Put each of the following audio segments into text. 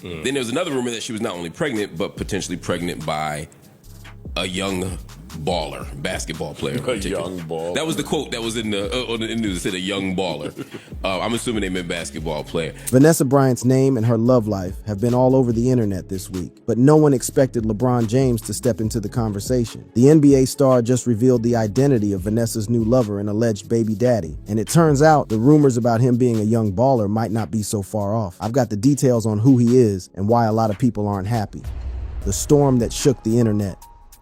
Then there was another rumor that she was not only pregnant, but potentially pregnant by a young baller, basketball player. A young baller. That was the quote that was in the news. It said a young baller. I'm assuming they meant basketball player. Vanessa Bryant's name and her love life have been all over the internet this week, but no one expected LeBron James to step into the conversation. The NBA star just revealed the identity of Vanessa's new lover and alleged baby daddy, and it turns out the rumors about him being a young baller might not be so far off. I've got the details on who he is and why a lot of people aren't happy. The storm that shook the internet.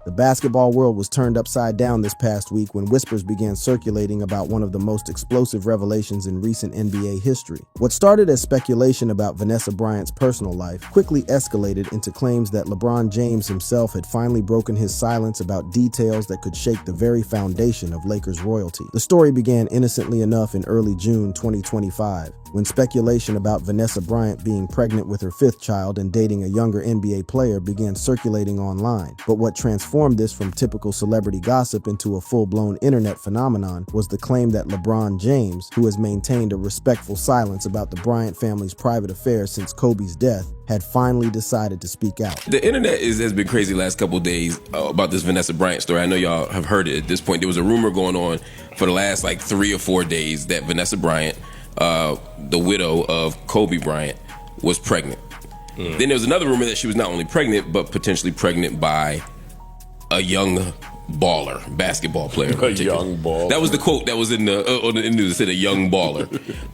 The basketball world was turned upside down this past week when whispers began circulating about one of the most explosive revelations in recent NBA history. What started as speculation about Vanessa Bryant's personal life quickly escalated into claims that LeBron James himself had finally broken his silence about details that could shake the very foundation of Lakers royalty. The story began innocently enough in early June 2025, when speculation about Vanessa Bryant being pregnant with her fifth child and dating a younger NBA player began circulating online. But what transformed this from typical celebrity gossip into a full-blown internet phenomenon was the claim that LeBron James, who has maintained a respectful silence about the Bryant family's private affairs since Kobe's death, had finally decided to speak out. The internet has been crazy the last couple of days about this Vanessa Bryant story. I know y'all have heard it at this point. There was a rumor going on for the last 3 or 4 days that Vanessa Bryant, the widow of Kobe Bryant, was pregnant. Then there was another rumor that she was not only pregnant, but potentially pregnant by a young baller, basketball player. A young baller. That was the quote that was in the news. It said a young baller.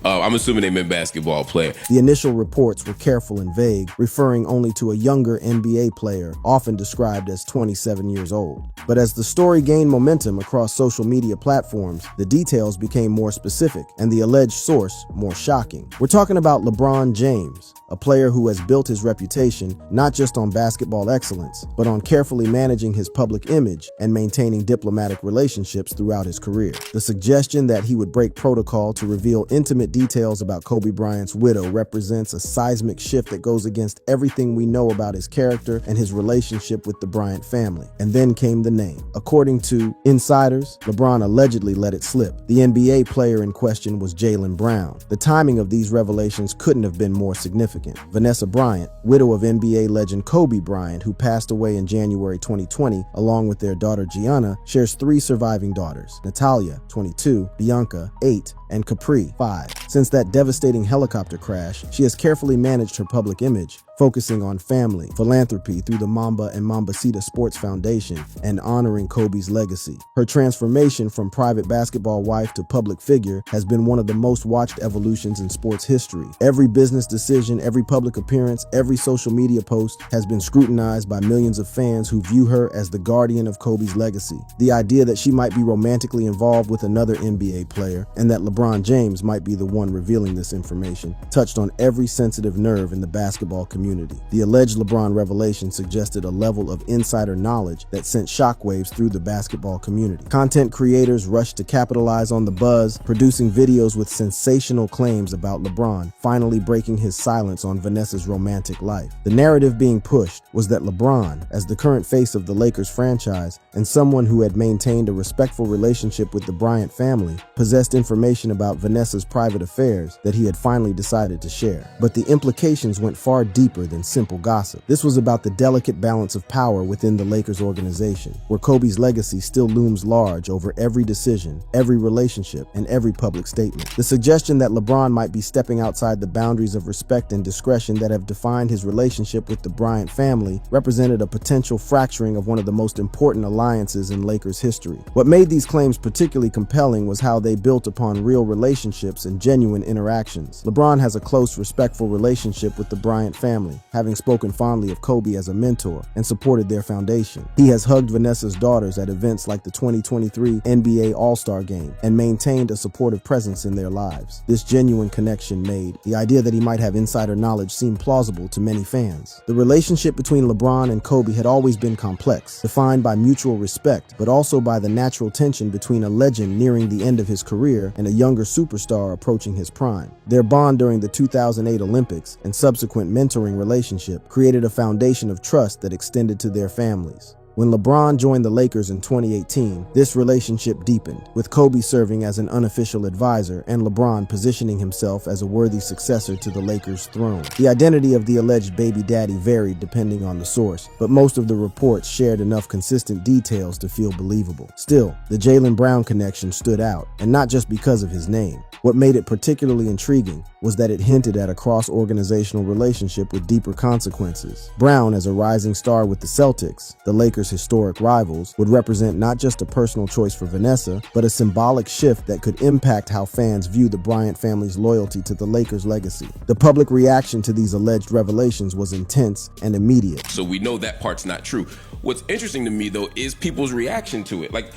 I'm assuming they meant basketball player. The initial reports were careful and vague, referring only to a younger NBA player, often described as 27 years old. But as the story gained momentum across social media platforms, the details became more specific and the alleged source more shocking. We're talking about LeBron James, a player who has built his reputation not just on basketball excellence, but on carefully managing his public image and maintaining diplomatic relationships throughout his career. The suggestion that he would break protocol to reveal intimate details about Kobe Bryant's widow represents a seismic shift that goes against everything we know about his character and his relationship with the Bryant family. And then came the name. According to insiders, LeBron allegedly let it slip. The NBA player in question was Jaylen Brown. The timing of these revelations couldn't have been more significant. Vanessa Bryant, widow of NBA legend Kobe Bryant, who passed away in January 2020, along with their daughter Gianna, shares 3 surviving daughters: Natalia, 22, Bianca, 8, and Capri, 5. Since that devastating helicopter crash, she has carefully managed her public image, focusing on family, philanthropy through the Mamba and Mambacita Sports Foundation, and honoring Kobe's legacy. Her transformation from private basketball wife to public figure has been one of the most watched evolutions in sports history. Every business decision, every public appearance, every social media post has been scrutinized by millions of fans who view her as the guardian of Kobe's legacy. The idea that she might be romantically involved with another NBA player, and that LeBron James might be the one revealing this information, touched on every sensitive nerve in the basketball community. The alleged LeBron revelation suggested a level of insider knowledge that sent shockwaves through the basketball community. Content creators rushed to capitalize on the buzz, producing videos with sensational claims about LeBron finally breaking his silence on Vanessa's romantic life. The narrative being pushed was that LeBron, as the current face of the Lakers franchise and someone who had maintained a respectful relationship with the Bryant family, possessed information about Vanessa's private affairs that he had finally decided to share. But the implications went far deeper than simple gossip. This was about the delicate balance of power within the Lakers organization, where Kobe's legacy still looms large over every decision, every relationship, and every public statement. The suggestion that LeBron might be stepping outside the boundaries of respect and discretion that have defined his relationship with the Bryant family represented a potential fracturing of one of the most important alliances in Lakers history. What made these claims particularly compelling was how they built upon real relationships and genuine interactions. LeBron has a close, respectful relationship with the Bryant family, having spoken fondly of Kobe as a mentor and supported their foundation. He has hugged Vanessa's daughters at events like the 2023 NBA All-Star Game and maintained a supportive presence in their lives. This genuine connection made the idea that he might have insider knowledge seem plausible to many fans. The relationship between LeBron and Kobe had always been complex, defined by mutual respect, but also by the natural tension between a legend nearing the end of his career and a younger superstar approaching his prime. Their bond during the 2008 Olympics and subsequent mentoring relationship created a foundation of trust that extended to their families. When LeBron joined the Lakers in 2018, this relationship deepened, with Kobe serving as an unofficial advisor and LeBron positioning himself as a worthy successor to the Lakers' throne. The identity of the alleged baby daddy varied depending on the source, but most of the reports shared enough consistent details to feel believable. Still, the Jaylen Brown connection stood out, and not just because of his name. What made it particularly intriguing was that it hinted at a cross-organizational relationship with deeper consequences. Brown, as a rising star with the Celtics, the Lakers' historic rivals, would represent not just a personal choice for Vanessa, but a symbolic shift that could impact how fans view the Bryant family's loyalty to the Lakers' legacy. The public reaction to these alleged revelations was intense and immediate. So we know that part's not true. What's interesting to me, though, is people's reaction to it. Like,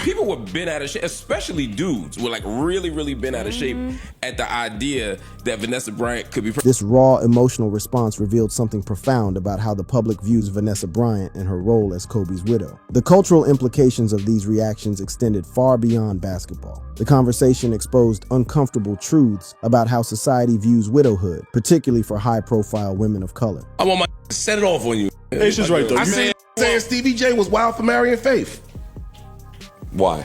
people were bent out of shape, especially dudes were like really bent out of shape at the idea that Vanessa Bryant could be This raw emotional response revealed something profound about how the public views Vanessa Bryant and her role as Kobe's widow. The cultural implications of these reactions extended far beyond basketball. The conversation exposed uncomfortable truths about how society views widowhood, particularly for high-profile women of color. I want my set it off on you. It's just right though. I see saying Stevie J was wild for marrying Faith. Why?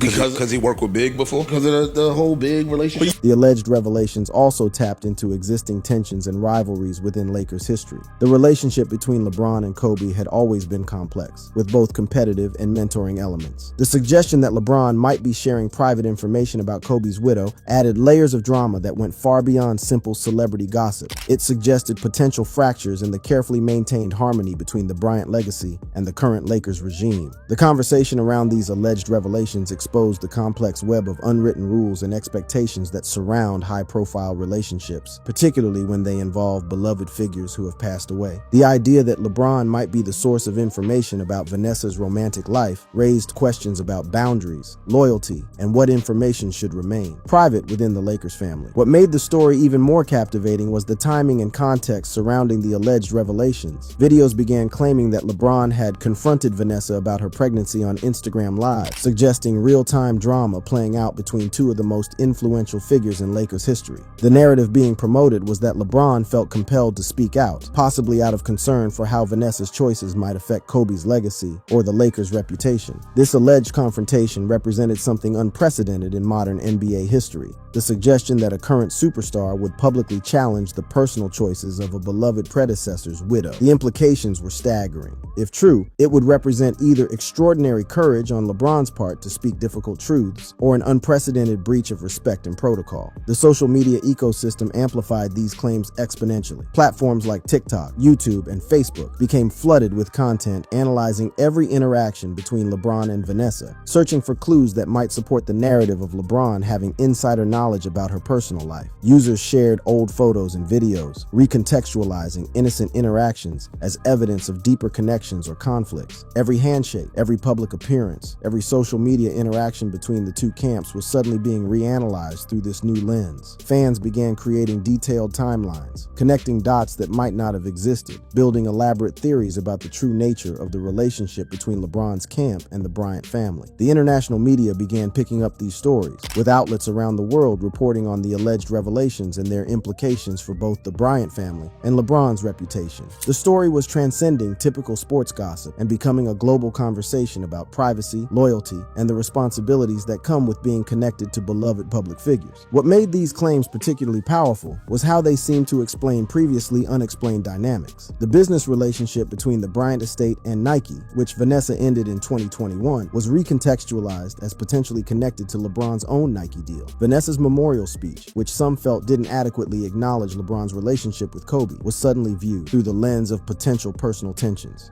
Because he worked with Big before? Because of the whole Big relationship. The alleged revelations also tapped into existing tensions and rivalries within Lakers history. The relationship between LeBron and Kobe had always been complex, with both competitive and mentoring elements. The suggestion that LeBron might be sharing private information about Kobe's widow added layers of drama that went far beyond simple celebrity gossip. It suggested potential fractures in the carefully maintained harmony between the Bryant legacy and the current Lakers regime. The conversation around these alleged revelations exposed the complex web of unwritten rules and expectations that surround high-profile relationships, particularly when they involve beloved figures who have passed away. The idea that LeBron might be the source of information about Vanessa's romantic life raised questions about boundaries, loyalty, and what information should remain private within the Lakers family. What made the story even more captivating was the timing and context surrounding the alleged revelations. Videos began claiming that LeBron had confronted Vanessa about her pregnancy on Instagram Live, suggesting real-time drama playing out between two of the most influential figures in Lakers history. The narrative being promoted was that LeBron felt compelled to speak out, possibly out of concern for how Vanessa's choices might affect Kobe's legacy or the Lakers' reputation. This alleged confrontation represented something unprecedented in modern NBA history, the suggestion that a current superstar would publicly challenge the personal choices of a beloved predecessor's widow. The implications were staggering. If true, it would represent either extraordinary courage on LeBron's part to speak difficult truths, or an unprecedented breach of respect and protocol. The social media ecosystem amplified these claims exponentially. Platforms like TikTok, YouTube, and Facebook became flooded with content analyzing every interaction between LeBron and Vanessa, searching for clues that might support the narrative of LeBron having insider knowledge about her personal life. Users shared old photos and videos, recontextualizing innocent interactions as evidence of deeper connections or conflicts. Every handshake, every public appearance, every social media interaction between the two camps was suddenly being reanalyzed through this new lens. Fans began creating detailed timelines, connecting dots that might not have existed, building elaborate theories about the true nature of the relationship between LeBron's camp and the Bryant family. The international media began picking up these stories, with outlets around the world reporting on the alleged revelations and their implications for both the Bryant family and LeBron's reputation. The story was transcending typical sports gossip and becoming a global conversation about privacy, loyalty, and the responsibilities that come with being connected to beloved public figures. What made these claims particularly powerful was how they seemed to explain previously unexplained dynamics. The business relationship between the Bryant estate and Nike, which Vanessa ended in 2021, was recontextualized as potentially connected to LeBron's own Nike deal. Vanessa's memorial speech, which some felt didn't adequately acknowledge LeBron's relationship with Kobe, was suddenly viewed through the lens of potential personal tensions.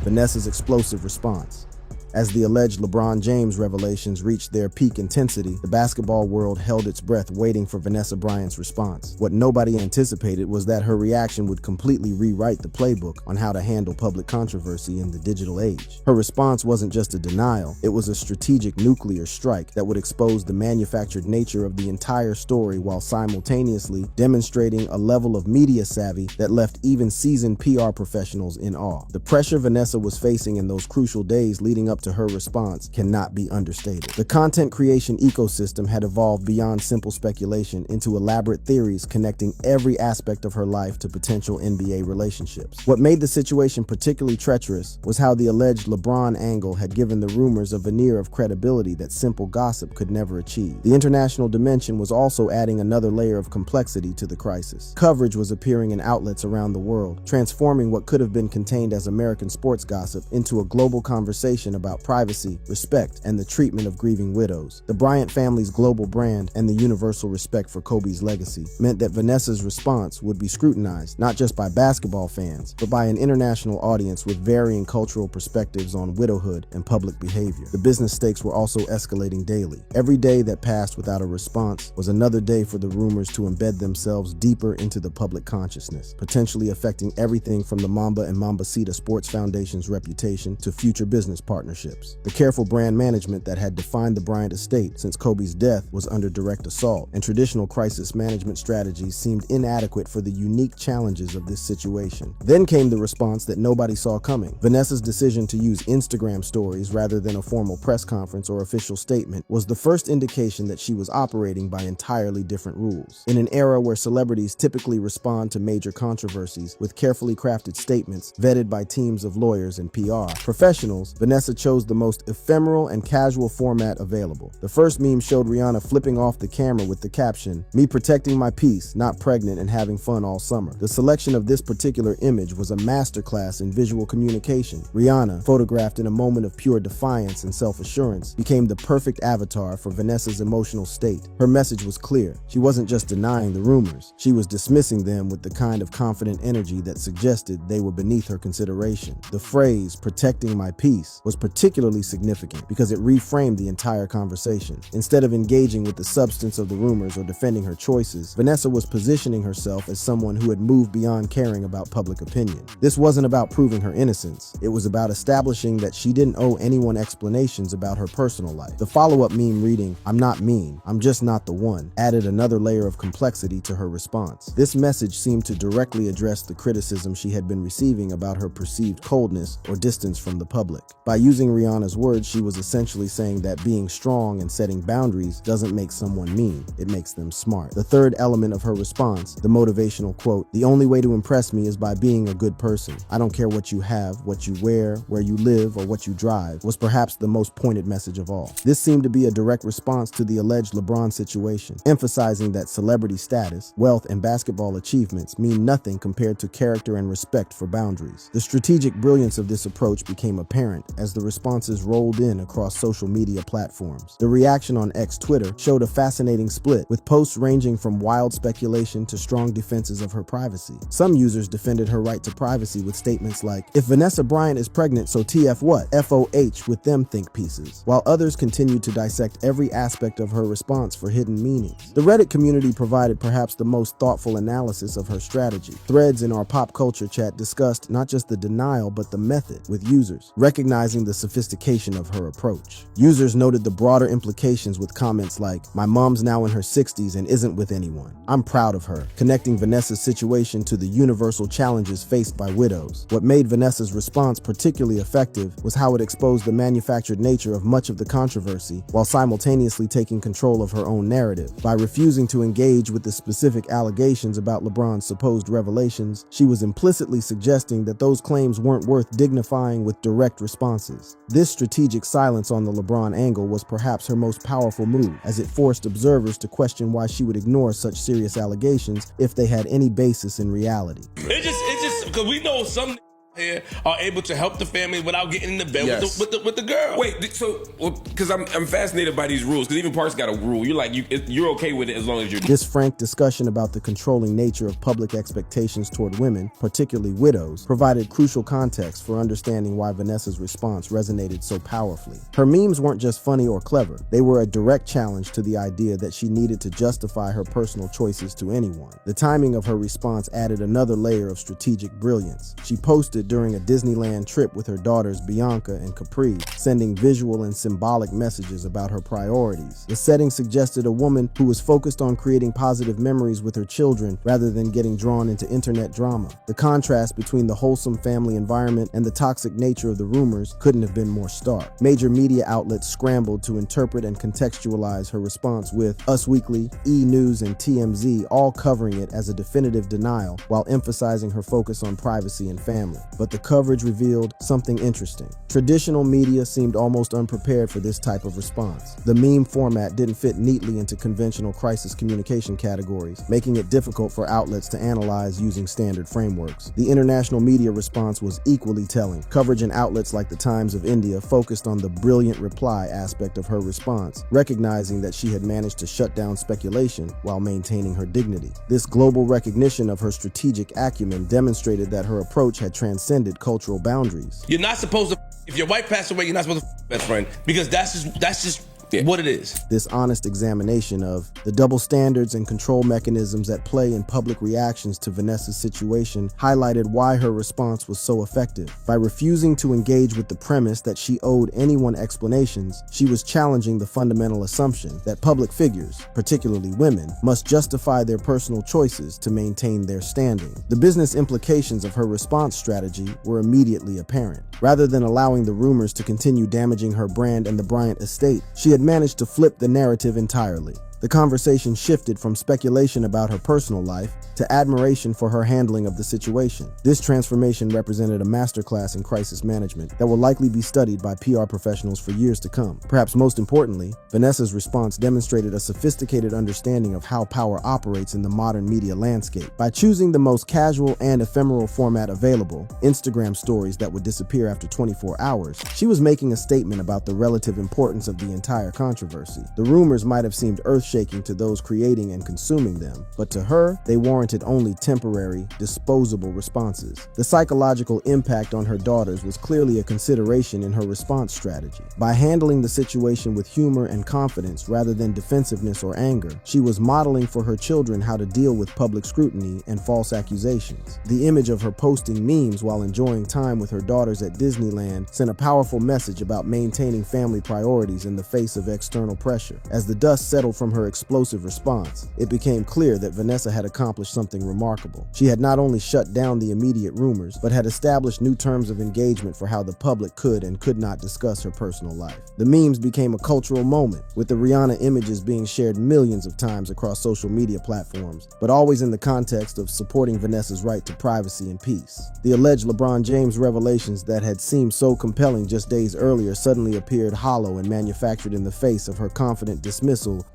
Vanessa's explosive response. As the alleged LeBron James revelations reached their peak intensity, the basketball world held its breath waiting for Vanessa Bryant's response. What nobody anticipated was that her reaction would completely rewrite the playbook on how to handle public controversy in the digital age. Her response wasn't just a denial, it was a strategic nuclear strike that would expose the manufactured nature of the entire story while simultaneously demonstrating a level of media savvy that left even seasoned PR professionals in awe. The pressure Vanessa was facing in those crucial days leading up up to her response cannot be understated. The content creation ecosystem had evolved beyond simple speculation into elaborate theories connecting every aspect of her life to potential NBA relationships. What made the situation particularly treacherous was how the alleged LeBron angle had given the rumors a veneer of credibility that simple gossip could never achieve. The international dimension was also adding another layer of complexity to the crisis. Coverage was appearing in outlets around the world, transforming what could have been contained as American sports gossip into a global conversation about privacy, respect, and the treatment of grieving widows. The Bryant family's global brand and the universal respect for Kobe's legacy meant that Vanessa's response would be scrutinized not just by basketball fans, but by an international audience with varying cultural perspectives on widowhood and public behavior. The business stakes were also escalating daily. Every day that passed without a response was another day for the rumors to embed themselves deeper into the public consciousness, potentially affecting everything from the Mamba and Mambasita Sports Foundation's reputation to future business partnerships. The careful brand management that had defined the Bryant estate since Kobe's death was under direct assault, and traditional crisis management strategies seemed inadequate for the unique challenges of this situation. Then came the response that nobody saw coming. Vanessa's decision to use Instagram stories rather than a formal press conference or official statement was the first indication that she was operating by entirely different rules. In an era where celebrities typically respond to major controversies with carefully crafted statements vetted by teams of lawyers and PR professionals, Vanessa chose the most ephemeral and casual format available. The first meme showed Rihanna flipping off the camera with the caption, "Me protecting my peace, not pregnant and having fun all summer." The selection of this particular image was a masterclass in visual communication. Rihanna, photographed in a moment of pure defiance and self-assurance, became the perfect avatar for Vanessa's emotional state. Her message was clear. She wasn't just denying the rumors. She was dismissing them with the kind of confident energy that suggested they were beneath her consideration. The phrase, "protecting my peace," was particularly significant because it reframed the entire conversation. Instead of engaging with the substance of the rumors or defending her choices, Vanessa was positioning herself as someone who had moved beyond caring about public opinion. This wasn't about proving her innocence. It was about establishing that she didn't owe anyone explanations about her personal life. The follow-up meme reading, "I'm not mean, I'm just not the one," added another layer of complexity to her response. This message seemed to directly address the criticism she had been receiving about her perceived coldness or distance from the public. By using Rihanna's words, she was essentially saying that being strong and setting boundaries doesn't make someone mean, it makes them smart. The third element of her response, the motivational quote, "The only way to impress me is by being a good person. I don't care what you have, what you wear, where you live, or what you drive," was perhaps the most pointed message of all. This seemed to be a direct response to the alleged LeBron situation, emphasizing that celebrity status, wealth, and basketball achievements mean nothing compared to character and respect for boundaries. The strategic brilliance of this approach became apparent as the responses rolled in across social media platforms. The reaction on Twitter showed a fascinating split, with posts ranging from wild speculation to strong defenses of her privacy. Some users defended her right to privacy with statements like, "If Vanessa Bryant is pregnant, so TF what? FOH with them think pieces," while others continued to dissect every aspect of her response for hidden meanings. The Reddit community provided perhaps the most thoughtful analysis of her strategy. Threads in our pop culture chat discussed not just the denial but the method, with users recognizing the sophistication of her approach. Users noted the broader implications with comments like, "My mom's now in her 60s and isn't with anyone. I'm proud of her," connecting Vanessa's situation to the universal challenges faced by widows. What made Vanessa's response particularly effective was how it exposed the manufactured nature of much of the controversy while simultaneously taking control of her own narrative. By refusing to engage with the specific allegations about LeBron's supposed revelations, she was implicitly suggesting that those claims weren't worth dignifying with direct responses. This strategic silence on the LeBron angle was perhaps her most powerful move, as it forced observers to question why she would ignore such serious allegations if they had any basis in reality. It's just because we know some here are able to help the family without getting in the bed Yes. with the girl. Wait, so because I'm fascinated by these rules, because even Parks got a rule. You're like you're okay with it as long as you're. This frank discussion about the controlling nature of public expectations toward women, particularly widows, provided crucial context for understanding why Vanessa's response resonated so powerfully. Her memes weren't just funny or clever. They were a direct challenge to the idea that she needed to justify her personal choices to anyone. The timing of her response added another layer of strategic brilliance. She posted during a Disneyland trip with her daughters Bianca and Capri, sending visual and symbolic messages about her priorities. The setting suggested a woman who was focused on creating positive memories with her children rather than getting drawn into internet drama. The contrast between the wholesome family environment and the toxic nature of the rumors couldn't have been more stark. Major media outlets scrambled to interpret and contextualize her response, with Us Weekly, E! News, and TMZ all covering it as a definitive denial while emphasizing her focus on privacy and family. But the coverage revealed something interesting. Traditional media seemed almost unprepared for this type of response. The meme format didn't fit neatly into conventional crisis communication categories, making it difficult for outlets to analyze using standard frameworks. The international media response was equally telling. Coverage in outlets like the Times of India focused on the brilliant reply aspect of her response, recognizing that she had managed to shut down speculation while maintaining her dignity. This global recognition of her strategic acumen demonstrated that her approach had transcended cultural boundaries. You're not supposed to, if your wife passed away, you're not supposed to best friend, because that's just what it is. This honest examination of the double standards and control mechanisms at play in public reactions to Vanessa's situation highlighted why her response was so effective. By refusing to engage with the premise that she owed anyone explanations, she was challenging the fundamental assumption that public figures, particularly women, must justify their personal choices to maintain their standing. The business implications of her response strategy were immediately apparent. Rather than allowing the rumors to continue damaging her brand and the Bryant estate, she had managed to flip the narrative entirely. The conversation shifted from speculation about her personal life to admiration for her handling of the situation. This transformation represented a masterclass in crisis management that will likely be studied by PR professionals for years to come. Perhaps most importantly, Vanessa's response demonstrated a sophisticated understanding of how power operates in the modern media landscape. By choosing the most casual and ephemeral format available, Instagram stories that would disappear after 24 hours, she was making a statement about the relative importance of the entire controversy. The rumors might have seemed earth-shaking to those creating and consuming them, but to her, they warranted only temporary, disposable responses. The psychological impact on her daughters was clearly a consideration in her response strategy. By handling the situation with humor and confidence rather than defensiveness or anger, she was modeling for her children how to deal with public scrutiny and false accusations. The image of her posting memes while enjoying time with her daughters at Disneyland sent a powerful message about maintaining family priorities in the face of external pressure. As the dust settled from her explosive response, it became clear that Vanessa had accomplished something remarkable. She had not only shut down the immediate rumors, but had established new terms of engagement for how the public could and could not discuss her personal life. The memes became a cultural moment, with the Rihanna images being shared millions of times across social media platforms, but always in the context of supporting Vanessa's right to privacy and peace. The alleged LeBron James revelations that had seemed so compelling just days earlier suddenly appeared hollow and manufactured in the face of her confident dismissal.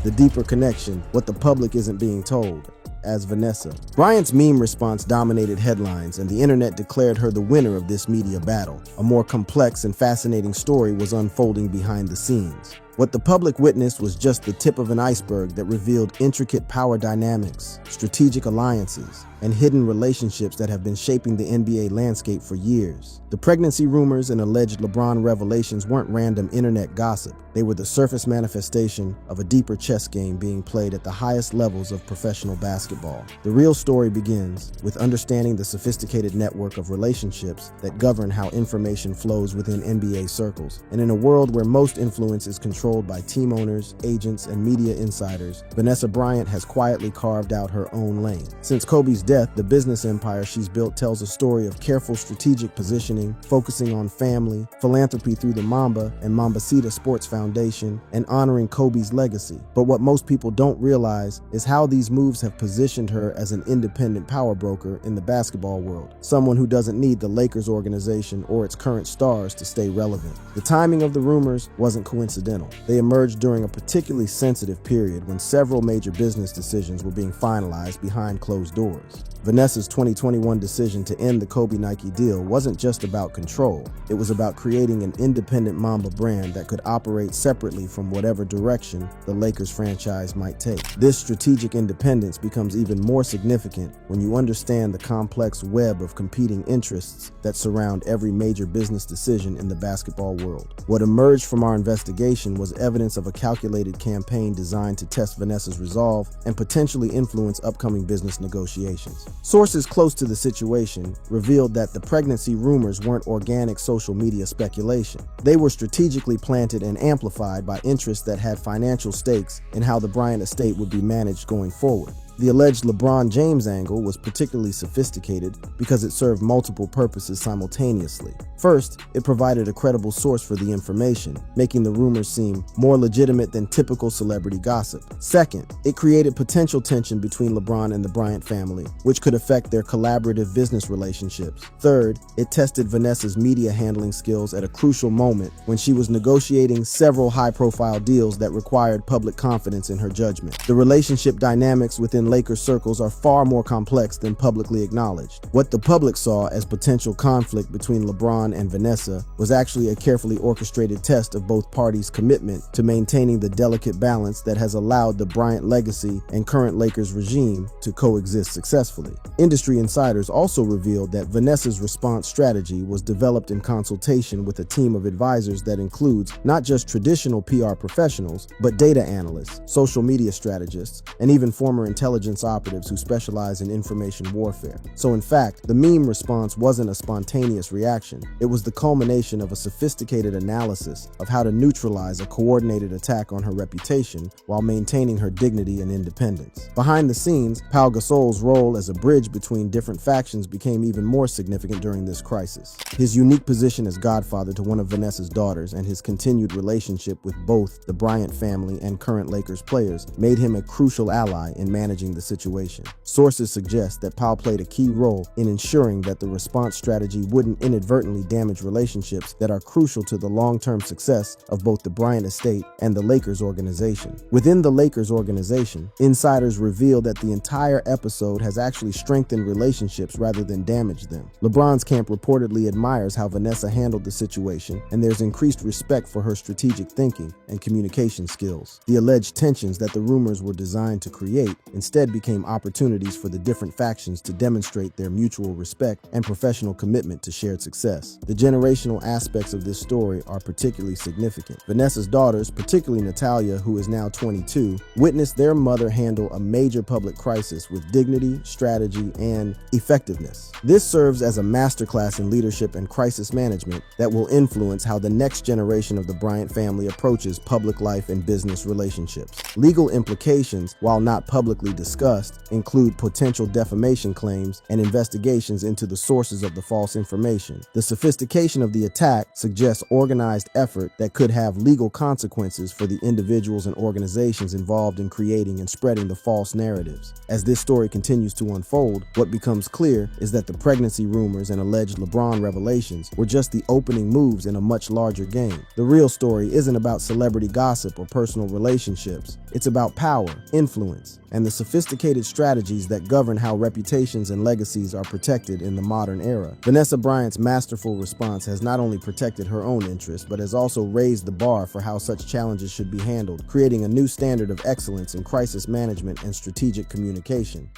The deeper connection, what the public isn't being told, as Vanessa. Bryant's meme response dominated headlines, and the internet declared her the winner of this media battle. A more complex and fascinating story was unfolding behind the scenes. What the public witnessed was just the tip of an iceberg that revealed intricate power dynamics, strategic alliances, and hidden relationships that have been shaping the NBA landscape for years. The pregnancy rumors and alleged LeBron revelations weren't random internet gossip. They were the surface manifestation of a deeper chess game being played at the highest levels of professional basketball. The real story begins with understanding the sophisticated network of relationships that govern how information flows within NBA circles. And in a world where most influence is controlled by team owners, agents, and media insiders, Vanessa Bryant has quietly carved out her own lane. Since Kobe's death, the business empire she's built tells a story of careful strategic positioning, focusing on family, philanthropy through the Mamba and Mambasita Sports Foundation, and honoring Kobe's legacy. But what most people don't realize is how these moves have positioned her as an independent power broker in the basketball world, someone who doesn't need the Lakers organization or its current stars to stay relevant. The timing of the rumors wasn't coincidental. They emerged during a particularly sensitive period when several major business decisions were being finalized behind closed doors. Vanessa's 2021 decision to end the Kobe-Nike deal wasn't just about control. It was about creating an independent Mamba brand that could operate separately from whatever direction the Lakers franchise might take. This strategic independence becomes even more significant when you understand the complex web of competing interests that surround every major business decision in the basketball world. What emerged from our investigation was evidence of a calculated campaign designed to test Vanessa's resolve and potentially influence upcoming business negotiations. Sources close to the situation revealed that the pregnancy rumors weren't organic social media speculation. They were strategically planted and amplified by interests that had financial stakes in how the Bryant estate would be managed going forward. The alleged LeBron James angle was particularly sophisticated because it served multiple purposes simultaneously. First, it provided a credible source for the information, making the rumors seem more legitimate than typical celebrity gossip. Second, it created potential tension between LeBron and the Bryant family, which could affect their collaborative business relationships. Third, it tested Vanessa's media handling skills at a crucial moment when she was negotiating several high-profile deals that required public confidence in her judgment. The relationship dynamics within Lakers circles are far more complex than publicly acknowledged. What the public saw as potential conflict between LeBron and Vanessa was actually a carefully orchestrated test of both parties' commitment to maintaining the delicate balance that has allowed the Bryant legacy and current Lakers regime to coexist successfully. Industry insiders also revealed that Vanessa's response strategy was developed in consultation with a team of advisors that includes not just traditional PR professionals, but data analysts, social media strategists, and even former intelligence operatives who specialize in information warfare. So in fact, the meme response wasn't a spontaneous reaction. It was the culmination of a sophisticated analysis of how to neutralize a coordinated attack on her reputation while maintaining her dignity and independence. Behind the scenes, Pau Gasol's role as a bridge between different factions became even more significant during this crisis. His unique position as godfather to one of Vanessa's daughters and his continued relationship with both the Bryant family and current Lakers players made him a crucial ally in managing the situation. Sources suggest that Pau played a key role in ensuring that the response strategy wouldn't inadvertently damage relationships that are crucial to the long-term success of both the Bryant estate and the Lakers organization. Within the Lakers organization, insiders reveal that the entire episode has actually strengthened relationships rather than damaged them. LeBron's camp reportedly admires how Vanessa handled the situation, and there's increased respect for her strategic thinking and communication skills. The alleged tensions that the rumors were designed to create instead became opportunities for the different factions to demonstrate their mutual respect and professional commitment to shared success. The generational aspects of this story are particularly significant. Vanessa's daughters, particularly Natalia, who is now 22, witnessed their mother handle a major public crisis with dignity, strategy, and effectiveness. This serves as a masterclass in leadership and crisis management that will influence how the next generation of the Bryant family approaches public life and business relationships. Legal implications, while not publicly discussed, include potential defamation claims and investigations into the sources of the false information. The sophistication of the attack suggests organized effort that could have legal consequences for the individuals and organizations involved in creating and spreading the false narratives. As this story continues to unfold, what becomes clear is that the pregnancy rumors and alleged LeBron revelations were just the opening moves in a much larger game. The real story isn't about celebrity gossip or personal relationships. It's about power, influence, and the sophisticated strategies that govern how reputations and legacies are protected in the modern era. Vanessa Bryant's masterful response has not only protected her own interests, but has also raised the bar for how such challenges should be handled, creating a new standard of excellence in crisis management and strategic communication.